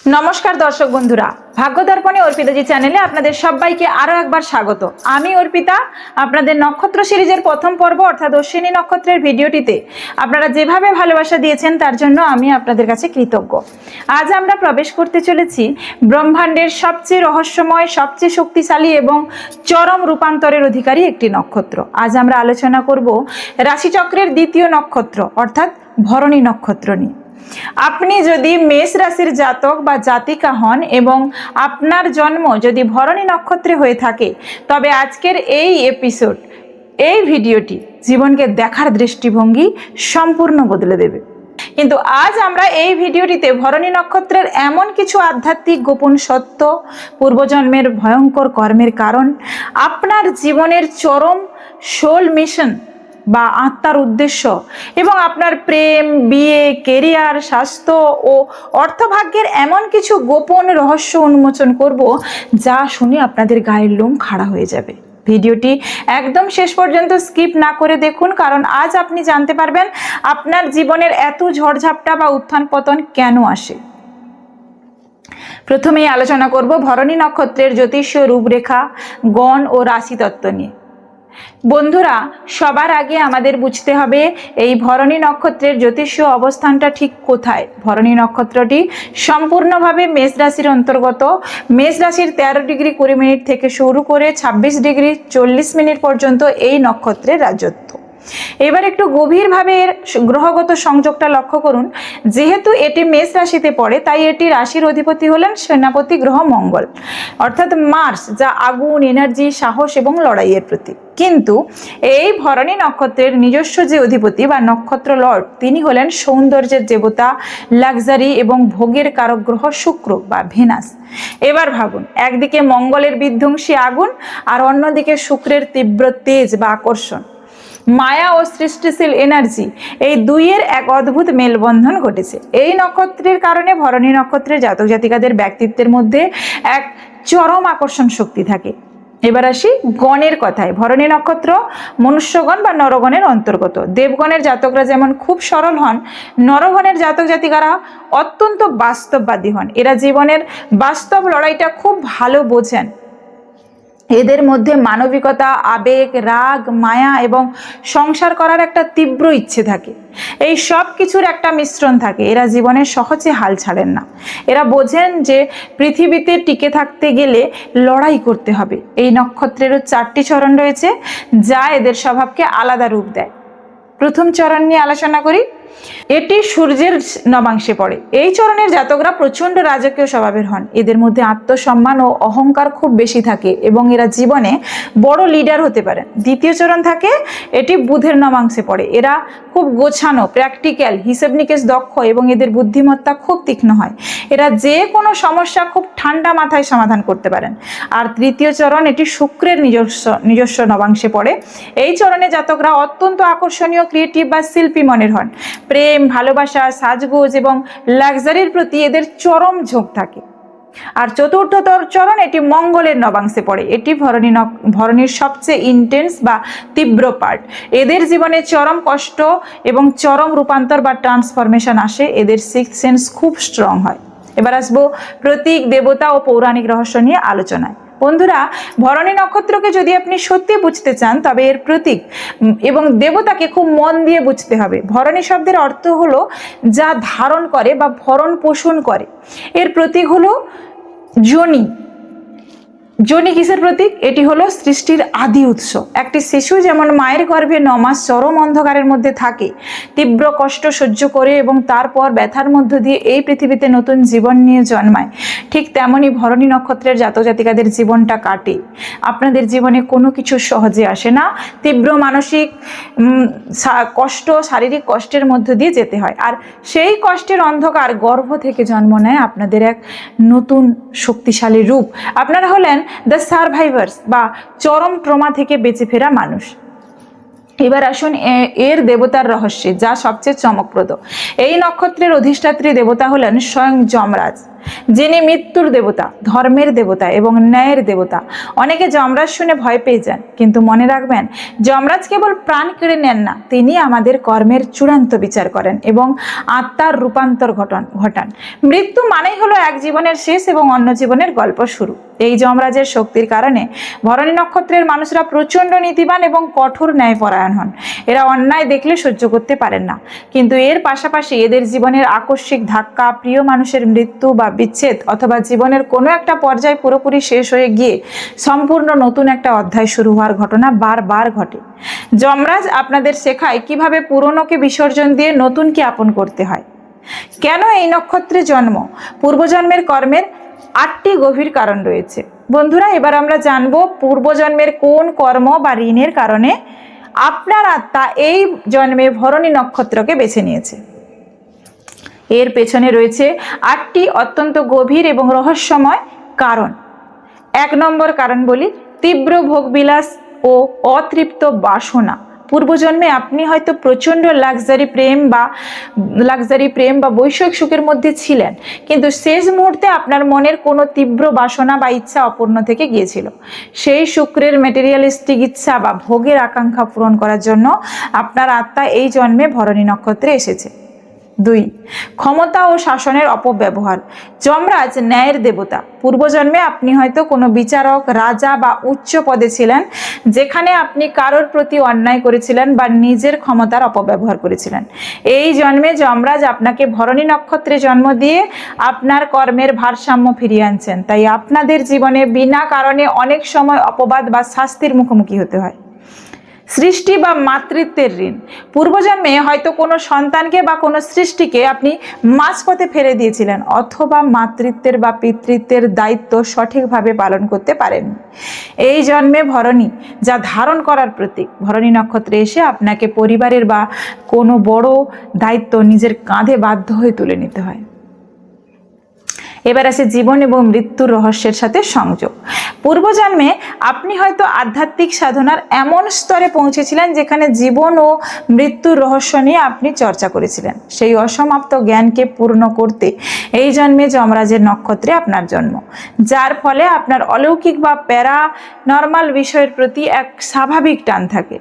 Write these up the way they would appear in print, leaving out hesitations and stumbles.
নমস্কার দর্শক বন্ধুরা, ভাগ্য দর্পণে অর্পিতাজি চ্যানেলে আপনাদের সবাইকে আরো একবার স্বাগত। আমি অর্পিতা। আপনাদের নক্ষত্র সিরিজের প্রথম পর্ব অর্থাৎ অশ্বিনী নক্ষত্রের ভিডিওটিতে আপনারা যেভাবে ভালোবাসা দিয়েছেন তার জন্য আমি আপনাদের কাছে কৃতজ্ঞ। আজ আমরা প্রবেশ করতে চলেছি ব্রহ্মাণ্ডের সবচেয়ে রহস্যময়, সবচেয়ে শক্তিশালী এবং চরম রূপান্তরের অধিকারী একটি নক্ষত্র। আজ আমরা আলোচনা করব রাশিচক্রের দ্বিতীয় নক্ষত্র অর্থাৎ ভরণী নক্ষত্র নিয়ে। আপনি যদি মেষ রাশির জাতক বা জাতিকা হন এবং আপনার জন্ম যদি ভরণী নক্ষত্রে হয়ে থাকে, তবে আজকের এই এপিসোড, এই ভিডিওটি জীবনকে দেখার দৃষ্টিভঙ্গি সম্পূর্ণ বদলে দেবে। কিন্তু আজ আমরা এই ভিডিওটিতে ভরণী নক্ষত্রের এমন কিছু আধ্যাত্মিক গোপন সত্য, পূর্বজন্মের ভয়ঙ্কর কর্মের কারণ, আপনার জীবনের চরম সোল মিশন বা আত্মার উদ্দেশ্য এবং আপনার প্রেম, বিয়ে, কেরিয়ার, স্বাস্থ্য ও অর্থভাগ্যের এমন কিছু গোপন রহস্য উন্মোচন করব যা শুনে আপনাদের গায়ের লোম খাড়া হয়ে যাবে। ভিডিওটি একদম শেষ পর্যন্ত স্কিপ না করে দেখুন, কারণ আজ আপনি জানতে পারবেন আপনার জীবনের এত ঝড়ঝাপটা বা উত্থান পতন কেন আসে। প্রথমেই আলোচনা করব ভরণী নক্ষত্রের জ্যোতিষীয় রূপরেখা, গণ ও রাশিতত্ত্ব নিয়ে। বন্ধুরা, সবার আগে আমাদের বুঝতে হবে এই ভরণী নক্ষত্রের জ্যোতিষীয় অবস্থানটা ঠিক কোথায়। ভরণী নক্ষত্রটি সম্পূর্ণভাবে মেষ রাশির অন্তর্গত। মেষ রাশির 13 ডিগ্রি 20 মিনিট থেকে শুরু করে 26 ডিগ্রি 40 মিনিট পর্যন্ত এই নক্ষত্রের রাজত্ব। এবার একটু গভীরভাবে এর গ্রহগত সংযোগটা লক্ষ্য করুন। যেহেতু এটি মেষ রাশিতে পড়ে, তাই এটি রাশির অধিপতি হলেন সেনাপতি গ্রহ মঙ্গল অর্থাৎ মার্স, যা আগুন, এনার্জি, সাহস এবং লড়াইয়ের প্রতীক। কিন্তু এই ভরণী নক্ষত্রের নিজস্ব যে অধিপতি বা নক্ষত্র লর্ড, তিনি হলেন সৌন্দর্যের দেবতা, লাক্সারি এবং ভোগের কারক গ্রহ শুক্র বা ভেনাস। এবার ভাবুন, একদিকে মঙ্গলের বিধ্বংসী আগুন আর অন্যদিকে শুক্রের তীব্র তেজ বা আকর্ষণ, মায়া ও সৃষ্টিশীল এনার্জি, এই দুইয়ের এক অদ্ভুত মেলবন্ধন ঘটেছে। এই নক্ষত্রের কারণে ভরণী নক্ষত্রের জাতক জাতিকাদের ব্যক্তিত্বের মধ্যে এক চরম আকর্ষণ শক্তি থাকে। এবার আসি গণের কথায়। ভরণী নক্ষত্র মনুষ্যগণ বা নরগণের অন্তর্গত। দেবগণের জাতকরা যেমন খুব সরল হন, নরগণের জাতক জাতিকারা অত্যন্ত বাস্তববাদী হন। এরা জীবনের বাস্তব লড়াইটা খুব ভালো বোঝেন। এদের মধ্যে মানবিকতা, আবেগ, রাগ, মায়া এবং সংসার করার একটা তীব্র ইচ্ছে থাকে। এই সব কিছুর একটা মিশ্রণ থাকে। এরা জীবনে সহজে হাল ছাড়েন না। এরা বোঝেন যে পৃথিবীতে টিকে থাকতে গেলে লড়াই করতে হবে। এই নক্ষত্রেরও 4টি চরণ রয়েছে, যা এদের স্বভাবকে আলাদা রূপ দেয়। প্রথম চরণ নিয়ে আলোচনা করি। এটি সূর্যের নবাংশে পড়ে। এই চরণের জাতকরা প্রচণ্ড রাজকীয় স্বভাবের হন। এদের মধ্যে আত্মসম্মান ও অহংকার খুব বেশি থাকে এবং এরা জীবনে বড় লিডার হতে পারেন। দ্বিতীয় চরণ থাকে, এটি বুধের নবাংশে পড়ে। এরা খুব গোছানো, প্র্যাকটিক্যাল, হিসেব নিকেশ দক্ষ এবং এদের বুদ্ধিমত্তা খুব তীক্ষ্ণ হয়। এরা যে কোনো সমস্যা খুব ঠান্ডা মাথায় সমাধান করতে পারেন। আর তৃতীয় চরণ, এটি শুক্রের নিজস্ব নবাংশে পড়ে। এই চরণে জাতকরা অত্যন্ত আকর্ষণীয়, ক্রিয়েটিভ বা শিল্পী মনের হন। প্রেম, ভালোবাসা, সাজগোজ এবং লাক্সারির প্রতি এদের চরম ঝোঁক থাকে। আর চতুর্থ চরণ, এটি মঙ্গলের নবাংশে পড়ে। এটি ভরণীর সবচেয়ে ইন্টেন্স বা তীব্র পার্ট। এদের জীবনে চরম কষ্ট এবং চরম রূপান্তর বা ট্রান্সফরমেশন আসে। এদের সিক্স সেন্স খুব স্ট্রং হয়। এবার আসবো প্রতীক, দেবতা ও পৌরাণিক রহস্য নিয়ে আলোচনায়। বন্ধুরা, ভরণী নক্ষত্রকে যদি আপনি সত্যি বুঝতে চান, তবে এর প্রতীক এবং দেবতাকে খুব মন দিয়ে বুঝতে হবে। ভরণী শব্দের অর্থ হলো যা ধারণ করে বা ভরণ পোষণ করে। এর প্রতীক হলো যোনি। যোনি কিসের প্রতীক? এটি হলো সৃষ্টির আদি উৎস। একটি শিশু যেমন মায়ের গর্ভে 9 মাস চরম অন্ধকারের মধ্যে থাকে, তীব্র কষ্ট সহ্য করে এবং তারপর ব্যথার মধ্য দিয়ে এই পৃথিবীতে নতুন জীবন নিয়ে জন্মায়, ঠিক তেমনি ভরণী নক্ষত্রের জাতক জাতিকাদের জীবনটা কাটে। আপনাদের জীবনে কোনো কিছু সহজে আসে না। তীব্র মানসিক কষ্ট, শারীরিক কষ্টের মধ্য দিয়ে যেতে হয়। আর সেই কষ্টের অন্ধকার গর্ভ থেকে জন্ম নেয় আপনাদের এক নতুন শক্তিশালী রূপ। আপনারা হলেন দ্য সারভাইভার্স বা চরম ট্রমা থেকে বেঁচে ফেরা মানুষ। এবার আসুন এর দেবতার রহস্যে, যা সবচেয়ে চমকপ্রদ। এই নক্ষত্রের অধিষ্ঠাত্রী দেবতা হলেন স্বয়ং যমরাজ। যিনি মৃত্যুর দেবতা, ধর্মের দেবতা এবং ন্যায়ের দেবতা। অনেকে যমরাজ শুনে ভয় পেয়ে যান, কিন্তু মনে রাখবেন যমরাজ কেবল প্রাণ কেড়ে নেন না, তিনি আমাদের কর্মের চূড়ান্ত বিচার করেন এবং আত্মার রূপান্তর ঘটান। মৃত্যু মানেই হলো এক জীবনের শেষ এবং অন্য জীবনের গল্প শুরু। এই যমরাজের শক্তির কারণে ভরণী নক্ষত্রের মানুষরা প্রচণ্ড নীতিবান এবং কঠোর ন্যায়পরায়ণ হন। এরা অন্যায় দেখলে সহ্য করতে পারেন না, কিন্তু এর পাশাপাশি এদের জীবনের আকস্মিক ধাক্কা, প্রিয় মানুষের মৃত্যু বা বিচ্ছেদ, অথবা জীবনের কোনো একটা পর্যায় পুরোপুরি শেষ হয়ে গিয়ে সম্পূর্ণ নতুন একটা অধ্যায় শুরু হওয়ার ঘটনা বারবার ঘটে। যমরাজ আপনাদের শেখায় কিভাবে পুরনোকে বিসর্জন দিয়ে নতুনকে আপন করতে হয়। কেন এই নক্ষত্রে জন্ম? পূর্বজন্মের কর্মের 8টি গভীর কারণ রয়েছে। বন্ধুরা, এবার আমরা জানব পূর্বজন্মের কোন কর্ম বা ঋণের কারণে আপনার আত্মা এই জন্মে ভরণী নক্ষত্রকে বেছে নিয়েছে। এর পেছনে রয়েছে 8টি অত্যন্ত গভীর এবং রহস্যময় কারণ। 1 নম্বর কারণ বলি, তীব্র ভোগবিলাস ও অতৃপ্ত বাসনা। পূর্বজন্মে আপনি হয়তো প্রচণ্ড লাক্সারি প্রেম বা বৈষয়িক সুখের মধ্যে ছিলেন, কিন্তু শেষ মুহূর্তে আপনার মনের কোনো তীব্র বাসনা বা ইচ্ছা অপূর্ণ থেকে গিয়েছিল। সেই শুক্রের ম্যাটেরিয়ালিস্টিক ইচ্ছা বা ভোগের আকাঙ্ক্ষা পূরণ করার জন্য আপনার আত্মা এই জন্মে ভরণী নক্ষত্রে এসেছে। 2, ক্ষমতা ও শাসনের অপব্যবহার। যমরাজ ন্যায়ের দেবতা। পূর্বজন্মে আপনি হয়তো কোনো বিচারক, রাজা বা উচ্চ পদে ছিলেন, যেখানে আপনি কারোর প্রতি অন্যায় করেছিলেন বা নিজের ক্ষমতার অপব্যবহার করেছিলেন। এই জন্মে যমরাজ আপনাকে ভরণী নক্ষত্রে জন্ম দিয়ে আপনার কর্মের ভারসাম্য ফিরিয়ে আনছেন। তাই আপনাদের জীবনে বিনা কারণে অনেক সময় অপবাদ বা শাস্তির মুখোমুখি হতে হয়। সৃষ্টি বা মাতৃত্বের ঋণ। পূর্বজন্মে হয়তো কোনো সন্তানকে বা কোনো সৃষ্টিকে আপনি মাঝপথে ফেলে দিয়েছিলেন, অথবা মাতৃত্বের বা পিতৃত্বের দায়িত্ব সঠিকভাবে পালন করতে পারেননি। এই জন্মে ভরণী যা ধারণ করার প্রতীক, ভরণী নক্ষত্রে এসে আপনাকে পরিবারের বা কোনো বড় দায়িত্ব নিজের কাঁধে বাধ্য হয়ে তুলে নিতে হয়। এবার আসে জীবন এবং মৃত্যুর রহস্যের সাথে সংযোগ। পূর্বজন্মে আপনি হয়তো আধ্যাত্মিক সাধনার এমন স্তরে পৌঁছেছিলেন যেখানে জীবন ও মৃত্যুর রহস্য নিয়ে আপনি চর্চা করেছিলেন। সেই অসমাপ্ত জ্ঞানকে পূর্ণ করতে এই জন্মে যমরাজের নক্ষত্রে আপনার জন্ম, যার ফলে আপনার অলৌকিক বা প্যারানর্মাল বিষয়ের প্রতি এক স্বাভাবিক টান থাকে।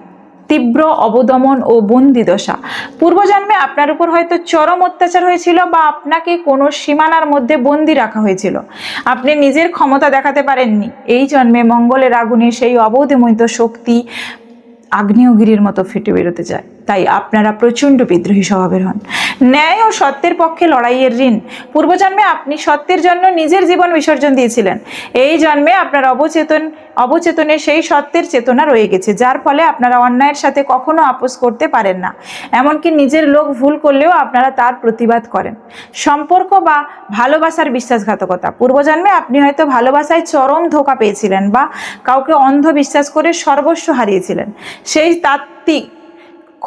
তীব্র অবদমন ও বন্দি দশা। পূর্বজন্মে আপনার উপর হয়তো চরম অত্যাচার হয়েছিল বা আপনাকে কোনো সীমানার মধ্যে বন্দি রাখা হয়েছিল। আপনি নিজের ক্ষমতা দেখাতে পারেননি। এই জন্মে মঙ্গলের আগুনে সেই অবৌধময়িত শক্তি আগ্নেয়গিরির মতো ফেটে বেরোতে যায়। তাই আপনারা প্রচণ্ড বিদ্রোহী স্বভাবের হন। ন্যায় ও সত্যের পক্ষে লড়াইয়ের ঋণ। পূর্বজন্মে আপনি সত্যের জন্য নিজের জীবন বিসর্জন দিয়েছিলেন। এই জন্মে আপনার অবচেতনে সেই সত্যের চেতনা রয়ে গেছে, যার ফলে আপনারা অন্যায়ের সাথে কখনো আপোষ করতে পারেন না। এমনকি নিজের লোক ভুল করলেও আপনারা তার প্রতিবাদ করেন। সম্পর্ক বা ভালোবাসার বিশ্বাসঘাতকতা। পূর্বজন্মে আপনি হয়তো ভালোবাসায় চরম ধোঁকা পেয়েছিলেন বা কাউকে অন্ধ বিশ্বাস করে সর্বস্ব হারিয়েছিলেন। সেই তাত্ত্বিক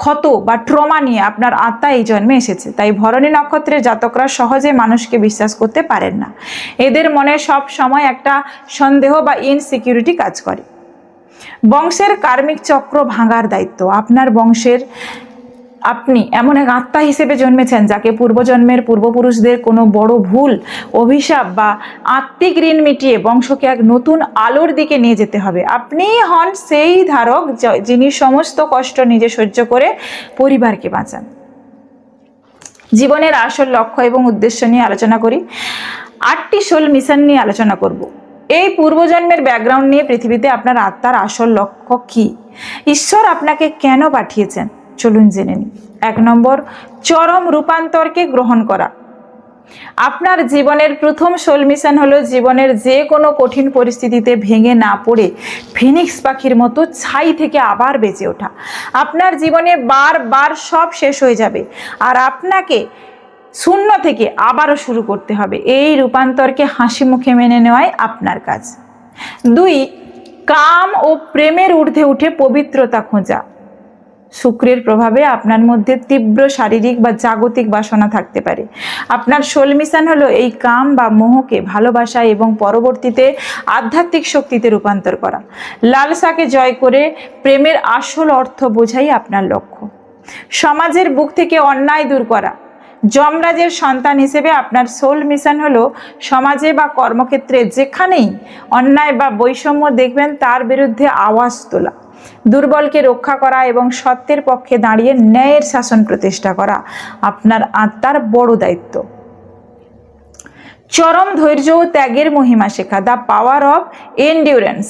ক্ষত বা ট্রমা নিয়ে আপনার আত্মা এই জন্মে এসেছে। তাই ভরণী নক্ষত্রের জাতকরা সহজে মানুষকে বিশ্বাস করতে পারেন না। এদের মনে সব সময় একটা সন্দেহ বা ইনসিকিউরিটি কাজ করে। বংশের কার্মিক চক্র ভাঙার দায়িত্ব। আপনার বংশের আপনি এমন এক আত্মা হিসেবে জন্মেছেন যাকে পূর্বজন্মের পূর্বপুরুষদের কোনো বড় ভুল, অভিশাপ বা আত্মিক ঋণ মিটিয়ে বংশকে এক নতুন আলোর দিকে নিয়ে যেতে হবে। আপনিই হন সেই ধারক যিনি সমস্ত কষ্ট নিজে সহ্য করে পরিবারকে বাঁচান। জীবনের আসল লক্ষ্য এবং উদ্দেশ্য নিয়ে আলোচনা করি। 8টি সোল মিশন নিয়ে আলোচনা করব। এই পূর্বজন্মের ব্যাকগ্রাউন্ড নিয়ে পৃথিবীতে আপনার আত্মার আসল লক্ষ্য কি, ঈশ্বর আপনাকে কেন পাঠিয়েছেন, চলুন জেনে নিই। 1 নম্বর, চরম রূপান্তরকে গ্রহণ করা। আপনার জীবনের প্রথম সোল মিশন হলো জীবনের যে কোনো কঠিন পরিস্থিতিতে ভেঙে না পড়ে ফিনিক্স পাখির মতো ছাই থেকে আবার বেঁচে ওঠা। আপনার জীবনে বারবার সব শেষ হয়ে যাবে আর আপনাকে শূন্য থেকে আবারও শুরু করতে হবে। এই রূপান্তরকে হাসি মুখে মেনে নেওয়াই আপনার কাজ। 2, কাম ও প্রেমের ঊর্ধ্বে উঠে পবিত্রতা খোঁজা। শুক্রের প্রভাবে আপনার মধ্যে তীব্র শারীরিক বা জাগতিক বাসনা থাকতে পারে। আপনার সোল মিশন হলো এই কাম বা মোহকে ভালোবাসা এবং পরবর্তীতে আধ্যাত্মিক শক্তিতে রূপান্তর করা। লালসাকে জয় করে প্রেমের আসল অর্থ বোঝাই আপনার লক্ষ্য। সমাজের বুক থেকে অন্যায় দূর করা। যমরাজের সন্তান হিসেবে আপনার সোল মিশন হলো সমাজে বা কর্মক্ষেত্রে যেখানেই অন্যায় বা বৈষম্য দেখবেন তার বিরুদ্ধে আওয়াজ তোলা, দুর্বলকে রক্ষা করা এবং সত্যের পক্ষে দাঁড়িয়ে ন্যায়ের শাসন প্রতিষ্ঠা করা আপনার আত্মার বড় দায়িত্ব। চরম ধৈর্য ও ত্যাগের মহিমা শেখা, দ্য পাওয়ার অফ এন্ডিউরেন্স।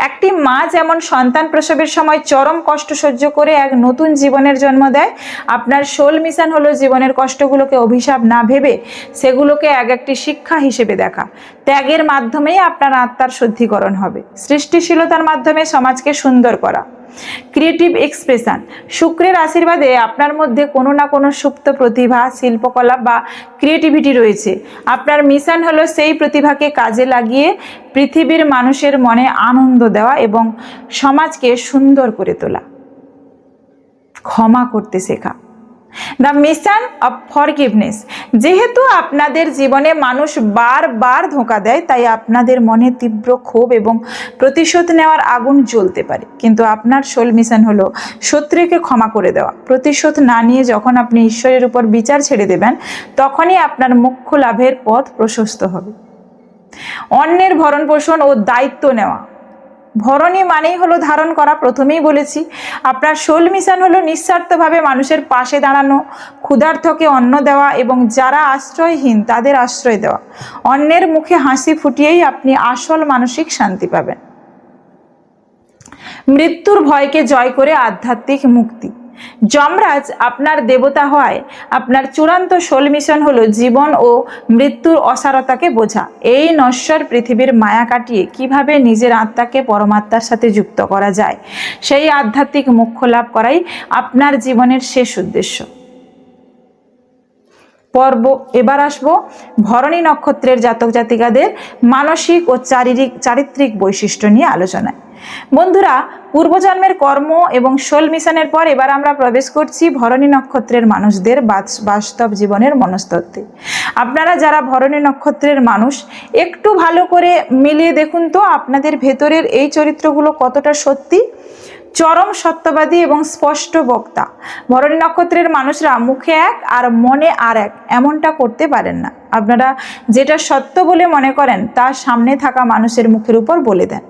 একটি মা যেমন সন্তান প্রসবের সময় চরম কষ্ট সহ্য করে এক নতুন জীবনের জন্ম দেয়, আপনার সোল মিশন হলো জীবনের কষ্টগুলোকে অভিশাপ না ভেবে সেগুলোকে একটি শিক্ষা হিসেবে দেখা। ত্যাগের মাধ্যমেই আপনার আত্মার শুদ্ধিকরণ হবে, সৃষ্টিশীলতার মাধ্যমে সমাজকে সুন্দর করা। ক্রিয়েটিভ এক্সপ্রেশন, শুক্রের আশীর্বাদে আপনার মধ্যে কোনো না কোনো সুপ্ত প্রতিভা, শিল্পকলা বা ক্রিয়েটিভিটি রয়েছে। আপনার মিশন হলো সেই প্রতিভাকে কাজে লাগিয়ে পৃথিবীর মানুষের মনে আনন্দ দেওয়া এবং সমাজকে সুন্দর করে তোলা। ক্ষমা করতে শেখা, দ্য মিশন অফ ফরগিভনেস। যেহেতু আপনাদের জীবনে মানুষ বারবার ধোঁকা দেয়, তাই আপনাদের মনে তীব্র ক্ষোভ এবং প্রতিশোধ নেওয়ার আগুন জ্বলতে পারে, কিন্তু আপনার সোল মিশন হলো শত্রুকে ক্ষমা করে দেওয়া। প্রতিশোধ না নিয়ে যখন আপনি ঈশ্বরের উপর বিচার ছেড়ে দেবেন, তখনই আপনার মোক্ষ লাভের পথ প্রশস্ত হবে। অন্যের ভরণ পোষণ ও দায়িত্ব নেওয়া। ভরণী মানেই হলো ধারণ করা, প্রথমেই বলেছি। আপনার সোল মিশন হলো নিঃস্বার্থভাবে মানুষের পাশে দাঁড়ানো, ক্ষুধার্তকে অন্ন দেওয়া এবং যারা আশ্রয়হীন তাদের আশ্রয় দেওয়া। অন্যের মুখে হাসি ফুটিয়েই আপনি আসল মানসিক শান্তি পাবেন। মৃত্যুর ভয়কে জয় করে আধ্যাত্মিক মুক্তি। যমরাজ আপনার দেবতা হয়, আপনার চূড়ান্ত সোল মিশন হলো জীবন ও মৃত্যুর অসারতাকে বোঝা। এই নশ্বর পৃথিবীর মায়া কাটিয়ে কিভাবে নিজের আত্মাকে পরমাত্মার সাথে যুক্ত করা যায়, সেই আধ্যাত্মিক মোক্ষ লাভ করাই আপনার জীবনের শেষ উদ্দেশ্য। এবার আসবো ভরণী নক্ষত্রের জাতক জাতিকাদের মানসিক ও চারিত্রিক বৈশিষ্ট্য নিয়ে আলোচনায়। বন্ধুরা, পূর্বজন্মের কর্ম এবং সোল মিশনের পর এবার আমরা প্রবেশ করছি ভরণী নক্ষত্রের মানুষদের বাস্তব জীবনের মনস্তত্ত্বে। আপনারা যারা ভরণী নক্ষত্রের মানুষ, একটু ভালো করে মিলিয়ে দেখুন তো আপনাদের ভেতরের এই চরিত্রগুলো কতটা সত্যি। চরম সত্যবাদী এবং স্পষ্ট বক্তা। ভরণী নক্ষত্রের মানুষরা মুখে এক আর মনে আর এক, এমনটা করতে পারেন না। আপনারা যেটা সত্য বলে মনে করেন তা সামনে থাকা মানুষের মুখের উপর বলে দেন।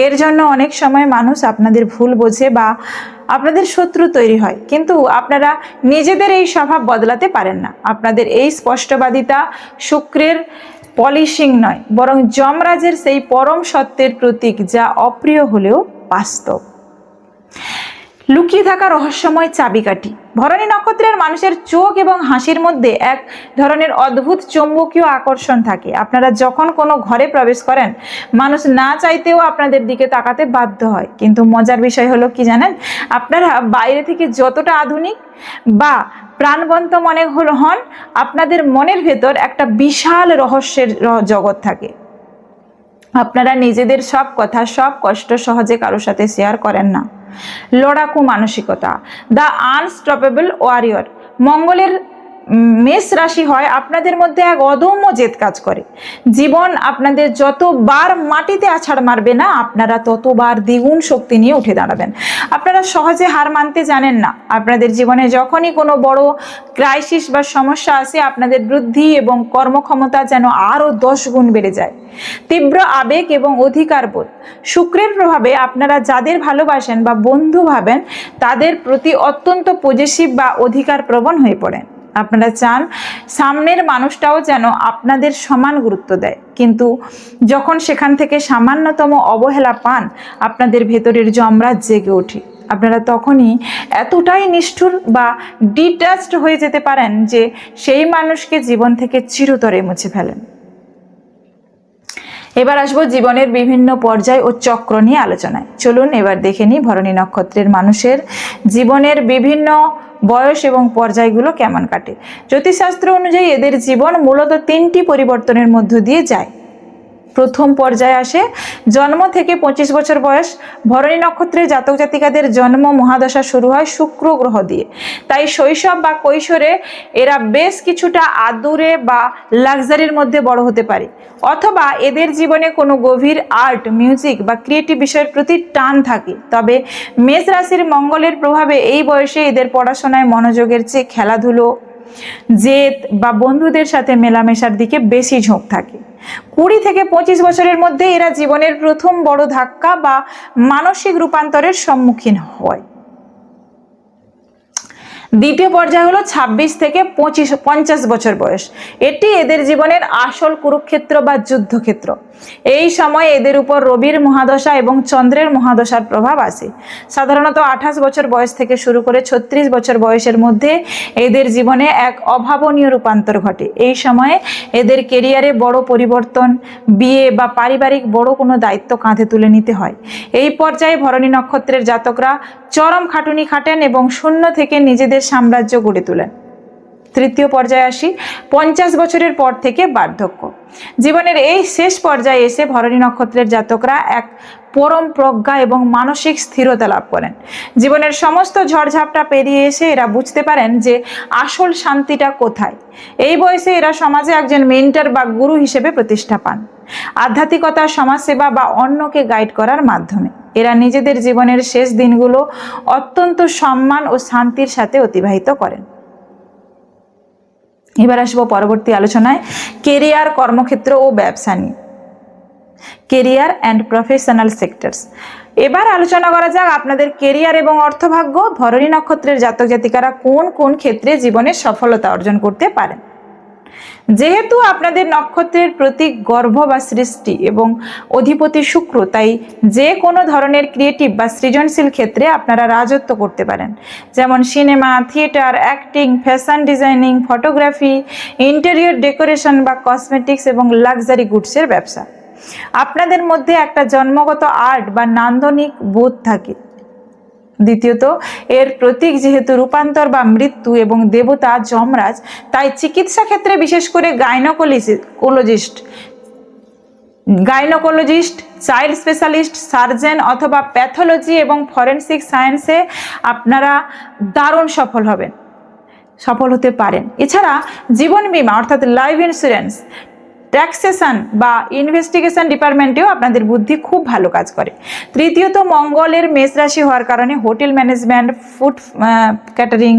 এর জন্য অনেক সময় মানুষ আপনাদের ভুল বোঝে বা আপনাদের শত্রু তৈরি হয়, কিন্তু আপনারা নিজেদের এই স্বভাব বদলাতে পারেন না। আপনাদের এই স্পষ্টবাদিতা শুক্রের পলিশিং নয়, বরং যমরাজের সেই পরম সত্যের প্রতীক, যা অপ্রিয় হলেও বাস্তব। লুকিয়ে থাকা রহস্যময় চাবিকাঠি। ভরণী নক্ষত্রের মানুষের চোখ এবং হাসির মধ্যে এক ধরনের অদ্ভুত চৌম্বকীয় আকর্ষণ থাকে। আপনারা যখন কোনো ঘরে প্রবেশ করেন, মানুষ না চাইতেও আপনাদের দিকে তাকাতে বাধ্য হয়। কিন্তু মজার বিষয় হলো কি জানেন, আপনারা বাইরে থেকে যতটা আধুনিক বা প্রাণবন্ত মনে হন, আপনাদের মনের ভেতর একটা বিশাল রহস্যের জগৎ থাকে। আপনারা নিজেদের সব কথা, সব কষ্ট সহজে কারোর সাথে শেয়ার করেন না। লড়াকু মানসিকতা, দ্য আনস্টপেবল ওয়ারিয়র। মঙ্গলের মেষ রাশি হয়, আপনাদের মধ্যে এক অদম্য জেদ কাজ করে। জীবন আপনাদের যতবার মাটিতে আছাড় মারবে না, আপনারা ততবার দ্বিগুণ শক্তি নিয়ে উঠে দাঁড়াবেন। আপনারা সহজে হার মানতে জানেন না। আপনাদের জীবনে যখনই কোনো বড় ক্রাইসিস বা সমস্যা আসে, আপনাদের বুদ্ধি এবং কর্মক্ষমতা যেন আরও 10 গুণ বেড়ে যায়। তীব্র আবেগ এবং অধিকারবোধ। শুক্রের প্রভাবে আপনারা যাদের ভালোবাসেন বা বন্ধু ভাবেন, তাদের প্রতি অত্যন্ত পজেসিভ বা অধিকার প্রবণ হয়ে পড়েন। আপনারা চান সামনের মানুষটাও যেন আপনাদের সমান গুরুত্ব দেয়, কিন্তু যখন সেখান থেকে সামান্যতম অবহেলা পান, আপনাদের ভেতরের যমরাজ জেগে ওঠে। আপনারা তখনই এতটাই নিষ্ঠুর বা ডিট্যাচড হয়ে যেতে পারেন যে সেই মানুষকে জীবন থেকে চিরতরে মুছে ফেলেন। এবার আসবো জীবনের বিভিন্ন পর্যায় ও চক্র নিয়ে আলোচনায়। চলুন এবার দেখে নিই ভরণী নক্ষত্রের মানুষের জীবনের বিভিন্ন বয়স এবং পর্যায়গুলো কেমন কাটে। জ্যোতিষশাস্ত্র অনুযায়ী এদের জীবন মূলত 3টি পরিবর্তনের মধ্য দিয়ে যায়। প্রথম পর্যায়ে আসে জন্ম থেকে 25 বছর বয়স। ভরণী নক্ষত্রের জাতক জাতিকাদের জন্ম মহাদশা শুরু হয় শুক্র গ্রহ দিয়ে, তাই শৈশব বা কৈশোরে এরা বেশ কিছুটা আদুরে বা লাক্সারির মধ্যে বড় হতে পারে, অথবা এদের জীবনে কোনো গভীর আর্ট, মিউজিক বা ক্রিয়েটিভ বিষয়ের প্রতি টান থাকে। তবে মেষ রাশির মঙ্গলের প্রভাবে এই বয়সে এদের পড়াশোনায় মনোযোগের চেয়ে খেলাধুলো, জেদ বা বন্ধুদের সাথে মেলামেশার দিকে বেশি ঝোঁক থাকে। 20 থেকে 25 বছরের মধ্যে এরা জীবনের প্রথম বড় ধাক্কা বা মানসিক রূপান্তরের সম্মুখীন হয়। দ্বিতীয় পর্যায় হলো 26 থেকে 50 বছর বয়স। এটি এদের জীবনের আসল কুরুক্ষেত্র বা যুদ্ধক্ষেত্র। এই সময় এদের উপর রবির মহাদশা এবং চন্দ্রের মহাদশার প্রভাব আসে। সাধারণত 28 বছর বয়স থেকে শুরু করে 36 বছর বয়সের মধ্যে এদের জীবনে এক অভাবনীয় রূপান্তর ঘটে। এই সময়ে এদের কেরিয়ারে বড় পরিবর্তন, বিয়ে বা পারিবারিক বড় কোনো দায়িত্ব কাঁধে তুলে নিতে হয়। এই পর্যায়ে ভরণী নক্ষত্রের জাতকরা চরম খাটুনি খাটেন এবং শূন্য থেকে নিজেদের সাম্রাজ্য গড়ে তোলেন। তৃতীয় পর্যায়ে আসি, 50 বছরের পর থেকে বার্ধক্য। জীবনের এই শেষ পর্যায়ে এসে ভরণী নক্ষত্রের জাতকরা এক পরম প্রজ্ঞা এবং মানসিক স্থিরতা লাভ করেন। জীবনের সমস্ত ঝড়ঝাপটা পেরিয়ে এসে এরা বুঝতে পারেন যে আসল শান্তিটা কোথায়। এই বয়সে এরা সমাজে একজন মেন্টর বা গুরু হিসেবে প্রতিষ্ঠা পান, আধ্যাত্মিকতা, সমাজসেবা বা অন্যকে গাইড করার মাধ্যমে। এরা নিজেদের জীবনের শেষ দিনগুলো অত্যন্ত সম্মান ও শান্তির সাথে অতিবাহিত করেন। এবার আসবো পরবর্তী আলোচনায় কেরিয়ার, কর্মক্ষেত্র ও ব্যবসা নিয়ে। Career and professional sectors. এবার আলোচনা করা যাক আপনাদের কেরিয়ার এবং অর্থভাগ্য। ভরণী নক্ষত্রের জাতক জাতিকারা কোন কোন ক্ষেত্রে জীবনে সফলতা অর্জন করতে পারেন। যেহেতু আপনাদের নক্ষত্রের প্রতীক গর্ভ বা সৃষ্টি এবং অধিপতি শুক্র, তাই যে কোনো ধরনের ক্রিয়েটিভ বা সৃজনশীল ক্ষেত্রে আপনারা রাজত্ব করতে পারেন, যেমন cinema, theatre, acting, fashion designing, photography, interior decoration বা কসমেটিক্স এবং লাক্সারি গুডসের ব্যবসা। আপনাদের মধ্যে একটা জন্মগত আর্ট বা নান্দনিক বোধ থাকে। দ্বিতীয়ত, এর প্রতীক যেহেতু রূপান্তর বা মৃত্যু এবং দেবতা যমরাজ, তাই চিকিৎসা ক্ষেত্রে বিশেষ করে গাইনোকোলজিস্ট, চাইল্ড স্পেশালিস্ট, সার্জন অথবা প্যাথোলজি এবং ফরেনসিক সায়েন্সে আপনারা দারুণ সফল হতে পারেন। এছাড়া জীবন বীমা অর্থাৎ লাইফ ইন্স্যুরেন্স, ট্যাক্সেশন বা ইনভেস্টিগেশন ডিপার্টমেন্টেও আপনাদের বুদ্ধি খুব ভালো কাজ করে। তৃতীয়ত, মঙ্গলের মেষ রাশি হওয়ার কারণে হোটেল ম্যানেজমেন্ট, ফুড ক্যাটারিং,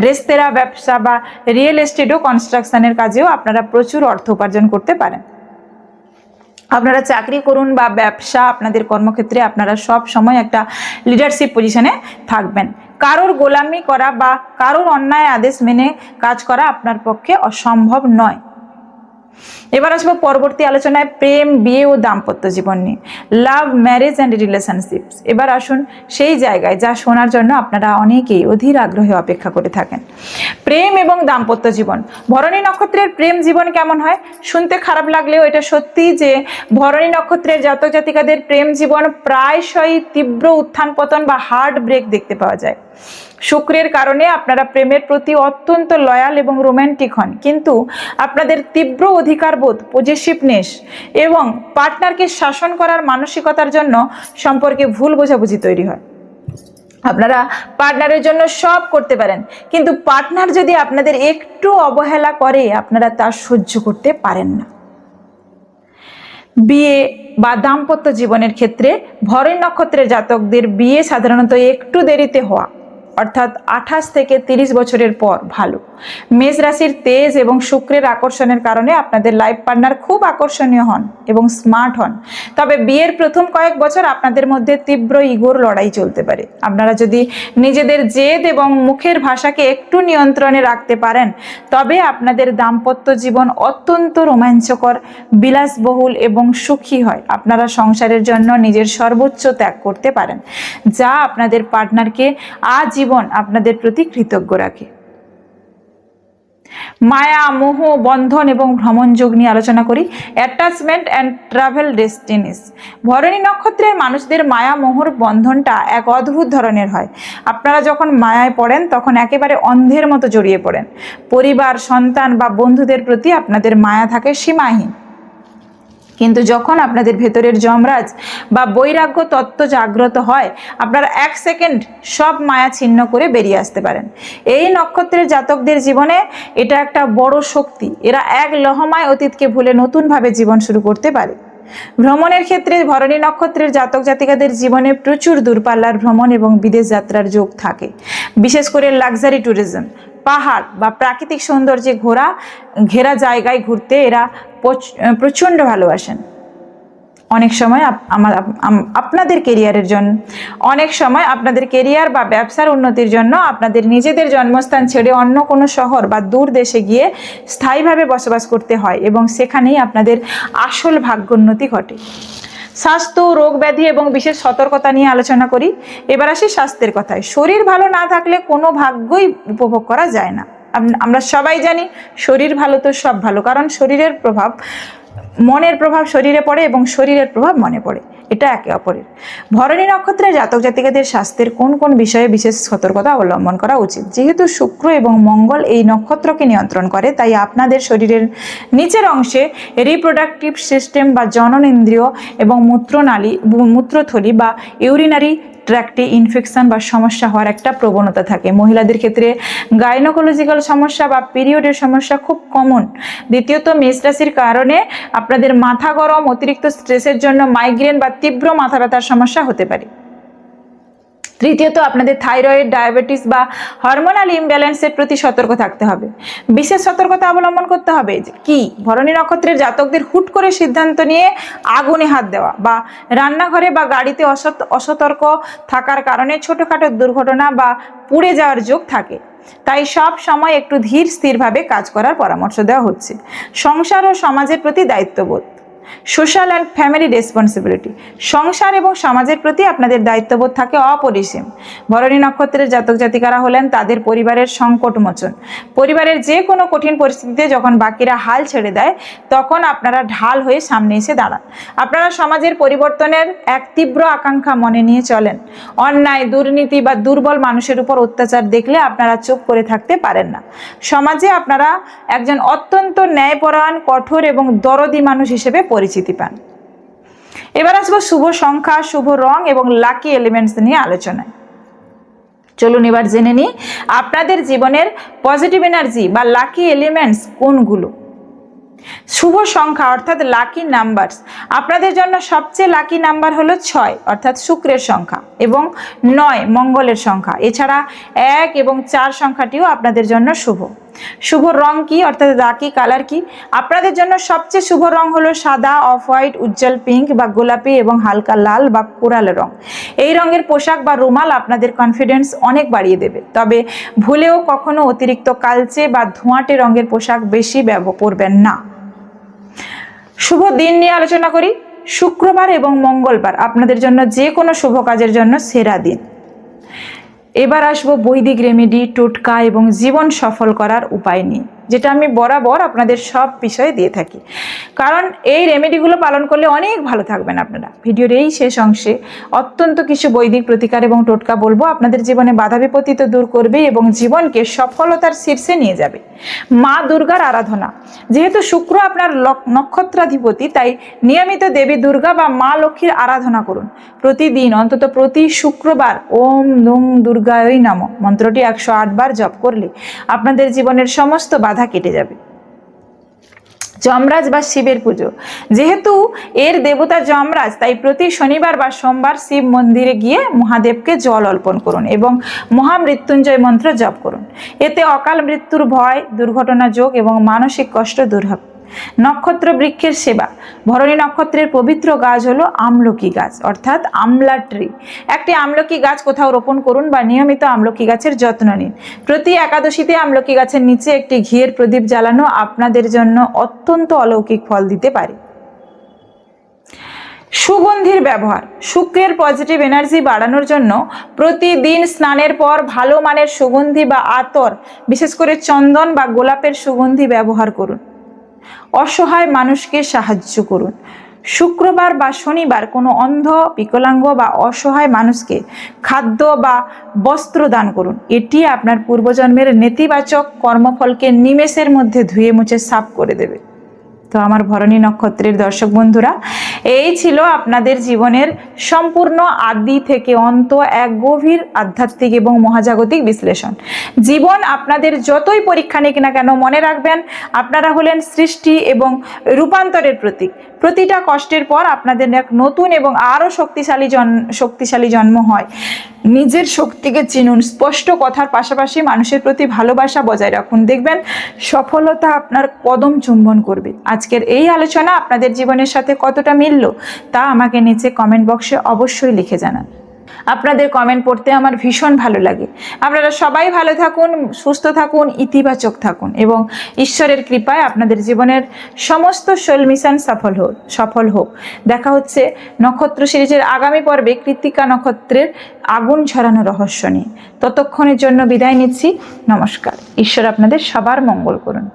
রেস্তোরাঁ ব্যবসা বা রিয়েল এস্টেট ও কনস্ট্রাকশনের কাজেও আপনারা প্রচুর অর্থ উপার্জন করতে পারেন। আপনারা চাকরি করুন বা ব্যবসা, আপনাদের কর্মক্ষেত্রে আপনারা সব সময় একটা লিডারশিপ পজিশনে থাকবেন। কারোর গোলামি করা বা কারোর অন্যায় আদেশ মেনে কাজ করা আপনার পক্ষে অসম্ভব নয়। এবার আসবো পরবর্তী আলোচনায় প্রেম, বিয়ে ও দাম্পত্য জীবন নিয়ে। লাভ, ম্যারেজ অ্যান্ড রিলেশনশিপস। এবার আসুন সেই জায়গায় যা শোনার জন্য আপনারা অনেকেই অধীর আগ্রহে অপেক্ষা করে থাকেন। প্রেম এবং দাম্পত্য জীবন। ভরণী নক্ষত্রের প্রেম জীবন কেমন হয়? শুনতে খারাপ লাগলেও এটা সত্যি যে ভরণী নক্ষত্রের জাতক জাতিকাদের প্রেম জীবন প্রায়শই তীব্র উত্থান পতন বা হার্ট ব্রেক দেখতে পাওয়া যায়। শুক্রের কারণে আপনারা প্রেমের প্রতি অত্যন্ত লয়াল এবং রোম্যান্টিক হন, কিন্তু আপনাদের তীব্র অধিকারবোধ, পজেসিভনেস এবং পার্টনারকে শাসন করার মানসিকতার জন্য সম্পর্কে ভুল বোঝাবুঝি তৈরি হয়। আপনারা পার্টনারের জন্য সব করতে পারেন, কিন্তু পার্টনার যদি আপনাদের একটু অবহেলা করে আপনারা তা সহ্য করতে পারেন না। বিয়ে বা দাম্পত্য জীবনের ক্ষেত্রে ভরণী নক্ষত্রের জাতকদের বিয়ে সাধারণত একটু দেরিতে হওয়া, অর্থাৎ 28 থেকে 30 বছরের পর ভালো। মেষ রাশির তেজ এবং শুক্রের আকর্ষণের কারণে আপনাদের লাইফ পার্টনার খুব আকর্ষণীয় হন এবং স্মার্ট হন। তবে বিয়ের প্রথম কয়েক বছর আপনাদের মধ্যে তীব্র ইগোর লড়াই চলতে পারে। আপনারা যদি নিজেদের জেদ এবং মুখের ভাষাকে একটু নিয়ন্ত্রণে রাখতে পারেন, তবে আপনাদের দাম্পত্য জীবন অত্যন্ত রোমাঞ্চকর, বিলাসবহুল এবং সুখী হয়। আপনারা সংসারের জন্য নিজের সর্বোচ্চ ত্যাগ করতে পারেন, যা আপনাদের পার্টনারকে আজীবন আপনাদের প্রতি কৃতজ্ঞ রাখে। মায়া, মোহ, বন্ধন এবং ভ্রমণ যোগ নিয়ে আলোচনা করি। Attachment and travel destinies. ভরণী নক্ষত্রের মানুষদের মায়া মোহর বন্ধনটা এক অদ্ভুত ধরনের হয়। আপনারা যখন মায়ায় পড়েন তখন একেবারে অন্ধের মতো জড়িয়ে পড়েন। পরিবার, সন্তান বা বন্ধুদের প্রতি আপনাদের মায়া থাকে সীমাহীন। কিন্তু যখন আপনাদের ভেতরের যমরাজ বা বৈরাগ্য তত্ত্ব জাগ্রত হয়, আপনারা 1 সেকেন্ড সব মায়া ছিন্ন করে বেরিয়ে আসতে পারেন। এই নক্ষত্রের জাতকদের জীবনে এটা একটা বড় শক্তি। এরা এক লহমায় অতীতকে ভুলে নতুনভাবে জীবন শুরু করতে পারে। ভ্রমণের ক্ষেত্রে ভরণী নক্ষত্রের জাতক জাতিকাদের জীবনে প্রচুর দূরপাল্লার ভ্রমণ এবং বিদেশ যাত্রার যোগ থাকে, বিশেষ করে লাক্সারি ট্যুরিজম। পাহাড় বা প্রাকৃতিক সৌন্দর্যে ঘেরা জায়গায় ঘুরতে এরা প্রচণ্ড ভালোবাসেন। অনেক সময় আপনাদের কেরিয়ারের জন্য, অনেক সময় আপনাদের কেরিয়ার বা ব্যবসার উন্নতির জন্য আপনাদের নিজেদের জন্মস্থান ছেড়ে অন্য কোনো শহর বা দূর দেশে গিয়ে স্থায়ীভাবে বসবাস করতে হয় এবং সেখানেই আপনাদের আসল ভাগ্যোন্নতি ঘটে। স্বাস্থ্য, রোগ ব্যাধি এবং বিশেষ সতর্কতা নিয়ে আলোচনা করি। এবার আসি স্বাস্থ্যের কথায়। শরীর ভালো না থাকলে কোনো ভাগ্যই উপভোগ করা যায় না। আমরা সবাই জানি শরীর ভালো তো সব ভালো, কারণ শরীরের প্রভাব, মনের প্রভাব শরীরে পড়ে এবং শরীরের প্রভাব মনে পড়ে, এটা একে অপরের। ভরণী নক্ষত্রের জাতক জাতিকাদের স্বাস্থ্যের কোন কোন বিষয়ে বিশেষ সতর্কতা অবলম্বন করা উচিত? যেহেতু শুক্র এবং মঙ্গল এই নক্ষত্রকে নিয়ন্ত্রণ করে, তাই আপনাদের শরীরের নিচের অংশে রিপ্রোডাক্টিভ সিস্টেম বা জননেন্দ্রিয় এবং মূত্রথলি বা ইউরিনারি ট্র্যাক্টে ইনফেকশন বা সমস্যা হওয়ার একটা প্রবণতা থাকে। মহিলাদের ক্ষেত্রে গাইনোকোলজিক্যাল সমস্যা বা পিরিয়ডের সমস্যা খুব কমন। দ্বিতীয়ত, মেষ রাশির কারণে আপনাদের মাথা গরম, অতিরিক্ত স্ট্রেসের জন্য মাইগ্রেন বা তীব্র মাথা ব্যথার সমস্যা হতে পারে। তৃতীয়ত, আপনাদের থাইরয়েড, ডায়াবেটিস বা হরমোনাল ইমব্যালেন্সের প্রতি সতর্ক থাকতে হবে। বিশেষ সতর্কতা অবলম্বন করতে হবে কি? ভরণী নক্ষত্রের জাতকদের হুট করে সিদ্ধান্ত নিয়ে আগুনে হাত দেওয়া বা রান্নাঘরে বা গাড়িতে অসতর্ক থাকার কারণে ছোটোখাটো দুর্ঘটনা বা পুড়ে যাওয়ার যোগ থাকে। তাই সব সময় একটু ধীর স্থিরভাবে কাজ করার পরামর্শ দেওয়া হচ্ছে। সংসার ও সমাজের প্রতি দায়িত্ববোধ, সোশ্যাল অ্যান্ড ফ্যামিলি রেসপন্সিবিলিটি। সংসার এবং সমাজের প্রতি আপনাদের দায়িত্ববোধ থাকে অপরিসীম। ভরণী নক্ষত্রের জাতক জাতিকারা হলেন তাদের পরিবারের সংকট মোচন। পরিবারের যে কোনো কঠিন পরিস্থিতিতে যখন বাকিরা হাল ছেড়ে দেয়, তখন আপনারা ঢাল হয়ে সামনে এসে দাঁড়ান। আপনারা সমাজের পরিবর্তনের এক তীব্র আকাঙ্ক্ষা মনে নিয়ে চলেন। অন্যায়, দুর্নীতি বা দুর্বল মানুষের উপর অত্যাচার দেখলে আপনারা চুপ করে থাকতে পারেন না। সমাজে আপনারা একজন অত্যন্ত ন্যায়পরায়ণ, কঠোর এবং দরদি মানুষ হিসেবে পরিচিতি পান। এবার আসবো শুভ সংখ্যা, শুভ রং এবং লাকি এলিমেন্টস নিয়ে আলোচনায়। চলুন এবার জেনে নিই আপনাদের জীবনের পজিটিভ এনার্জি বা লাকি এলিমেন্টস কোনগুলো। শুভ সংখ্যা অর্থাৎ লাকি নাম্বারস, আপনাদের জন্য সবচেয়ে লাকি নাম্বার হলো 6 অর্থাৎ শুক্রের সংখ্যা এবং 9 মঙ্গলের সংখ্যা। এছাড়া 1 এবং 4 সংখ্যাটিও আপনাদের জন্য শুভ। শুভ রং কি অর্থাৎ লাকি কালার কি? আপনাদের জন্য সবচেয়ে শুভ রং হলো সাদা, অফ হোয়াইট, উজ্জ্বল পিঙ্ক বা গোলাপি এবং হালকা লাল বা কোরাল রং। এই রঙের পোশাক বা রুমাল আপনাদের কনফিডেন্স অনেক বাড়িয়ে দেবে। তবে ভুলেও কখনো অতিরিক্ত কালচে বা ধোঁয়াটে রঙের পোশাক বেশি ব্যবহার করবেন না। শুভ দিন নিয়ে আলোচনা করি। শুক্রবার এবং মঙ্গলবার আপনাদের জন্য যে কোনো শুভ কাজের জন্য সেরা দিন। এবার আসবো বৈদিক রেমেডি, টোটকা এবং জীবন সফল করার উপায় নিয়ে, যেটা আমি বরাবর আপনাদের সব বিষয়ে দিয়ে থাকি, কারণ এই রেমেডিগুলো পালন করলে অনেক ভালো থাকবেন আপনারা। ভিডিওর এই শেষ অংশে অত্যন্ত কিছু বৈদিক প্রতিকার এবং টোটকা বলবো, আপনাদের জীবনে বাধা বিপত্তি তো দূর করবে এবং জীবনকে সফলতার শীর্ষে নিয়ে যাবে। মা দুর্গার আরাধনা, যেহেতু শুক্র আপনার নক্ষত্রাধিপতি, তাই নিয়মিত দেবী দুর্গা বা মা লক্ষ্মীর আরাধনা করুন। প্রতিদিন অন্তত প্রতি শুক্রবার ওম নং দুর্গায় নমঃ মন্ত্রটি 108 বার জপ করলে আপনাদের জীবনের সমস্ত বাধা কেটে যাবে। যমরাজ বা শিবের পুজো, যেহেতু এর দেবতা যমরাজ, তাই প্রতি শনিবার বা সোমবার শিব মন্দিরে গিয়ে মহাদেবকে জল অর্পণ করুন এবং মহামৃত্যুঞ্জয় মন্ত্র জপ করুন। এতে অকাল মৃত্যুর ভয়, দুর্ঘটনা যোগ এবং মানসিক কষ্ট দূর হবে। নক্ষত্র বৃক্ষের সেবা, ভরণী নক্ষত্রের পবিত্র গাছ হলো আমলকি গাছ অর্থাৎ আমলা ট্রি। একটি আমলকি গাছ কোথাও রোপণ করুন বা নিয়মিত আমলকি গাছের যত্ন নিন। প্রতি একাদশীতে আমলকি গাছের নিচে একটি ঘিয়ের প্রদীপ জ্বালানো আপনাদের জন্য অত্যন্ত অলৌকিক ফল দিতে পারে। সুগন্ধির ব্যবহার, শুক্রের পজিটিভ এনার্জি বাড়ানোর জন্য প্রতিদিন স্নানের পর ভালো মানের সুগন্ধি বা আতর, বিশেষ করে চন্দন বা গোলাপের সুগন্ধি ব্যবহার করুন। অসহায় মানুষকে সাহায্য করুন। শুক্রবার বা শনিবার কোনো অন্ধ, বিকলাঙ্গ বা অসহায় মানুষকে খাদ্য বা বস্ত্র দান করুন। এটি আপনার পূর্বজন্মের নেতিবাচক কর্মফলকে নিমেষের মধ্যে ধুয়ে মুছে সাফ করে দেবে। তো আমার ভরণী নক্ষত্রের দর্শক বন্ধুরা, এই ছিল আপনাদের জীবনের সম্পূর্ণ আদি থেকে অন্ত এক গভীর আধ্যাত্মিক এবং মহাজাগতিক বিশ্লেষণ। জীবন আপনাদের যতই পরীক্ষা নিক না কেন, মনে রাখবেন আপনারা হলেন সৃষ্টি এবং রূপান্তরের প্রতীক। প্রতিটা কষ্টের পর আপনাদের এক নতুন এবং আরও শক্তিশালী জন্ম হয়। নিজের শক্তিকে চিনুন, স্পষ্ট কথার পাশাপাশি মানুষের প্রতি ভালোবাসা বজায় রাখুন, দেখবেন সফলতা আপনার কদম চুম্বন করবে। আজকের এই আলোচনা আপনাদের জীবনের সাথে কতটা মিলল তা আমাকে নিচে কমেন্ট বক্সে অবশ্যই লিখে জানান। আপনাদের কমেন্ট পড়তে আমার ভীষণ ভালো লাগে। আপনারা সবাই ভালো থাকুন, সুস্থ থাকুন, ইতিবাচক থাকুন এবং ঈশ্বরের কৃপায় আপনাদের জীবনের সমস্ত সোল মিশন সফল হোক। দেখা হচ্ছে নক্ষত্র সিরিজের আগামী পর্বে কৃত্তিকা নক্ষত্রের আগুন ঝরানো রহস্য নিয়ে। ততক্ষণের জন্য বিদায় নিচ্ছি। নমস্কার। ঈশ্বর আপনাদের সবার মঙ্গল করুন।